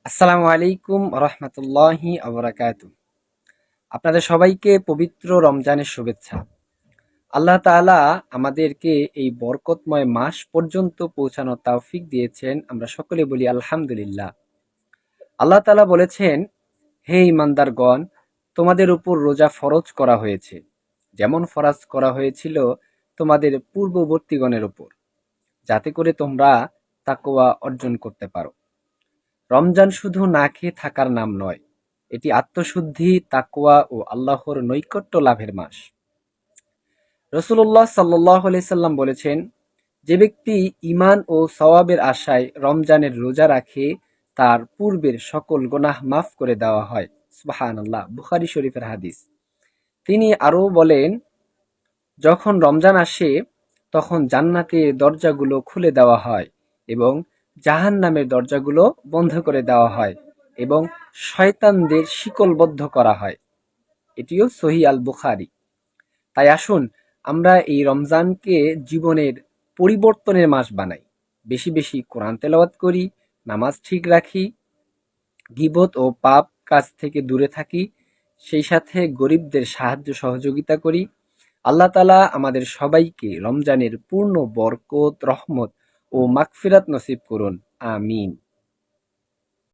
আসসালামু আলাইকুম রহমতুল্লাহি আবরাকাতু। আপনাদের সবাইকে পবিত্র রমজানের শুভেচ্ছা। আল্লাহ তাআলা আমাদেরকে এই বরকতময় মাস পর্যন্ত পৌঁছানোর তৌফিক দিয়েছেন। আমরা সকলে বলি আলহামদুলিল্লাহ। আল্লাহ তাআলা বলেছেন, হে ঈমানদারগণ, তোমাদের উপর রোজা ফরজ করা হয়েছে, যেমন ফরজ করা হয়েছিল তোমাদের পূর্ববর্তীগণের উপর, যাতে করে তোমরা তাকওয়া অর্জন করতে পারো। রমজান শুধু না খেয়ে থাকার নাম নয়, এটি আত্মশুদ্ধি, তাকওয়া ও আল্লাহর নৈকট্য লাভের মাস। রাসূলুল্লাহ সাল্লাল্লাহু আলাইহি সাল্লাম বলেছেন, যে ব্যক্তি ঈমান ও সওয়াবের আশায় রমজানের রোজা রাখে, তার পূর্বের সকল গুনাহ মাফ করে দেওয়া হয়। সুবহানাল্লাহ, বুখারী শরীফের হাদিস। তিনি আরও বলেন, যখন রমজান আসে তখন জান্নাতের দরজাগুলো খুলে দেওয়া হয় এবং জাহান্নামের দরজাগুলো বন্ধ করে দেওয়া হয় এবং শয়তানদের শিকলবদ্ধ করা হয়। এটিও সহিহ আল বুখারী। তাই আসুন আমরা এই রমজানকে জীবনের পরিবর্তনের মাস বানাই। বেশি বেশি কোরআন তেলাওয়াত করি, নামাজ ঠিক রাখি, গীবত ও পাপ কাজ থেকে দূরে থাকি, সেই সাথে গরিবদের সাহায্য সহযোগিতা করি। আল্লাহ তাআলা আমাদের সবাইকে রমজানের পূর্ণ বরকত, রহমত ও মাগফিরাত নসিব করুন। আমিন।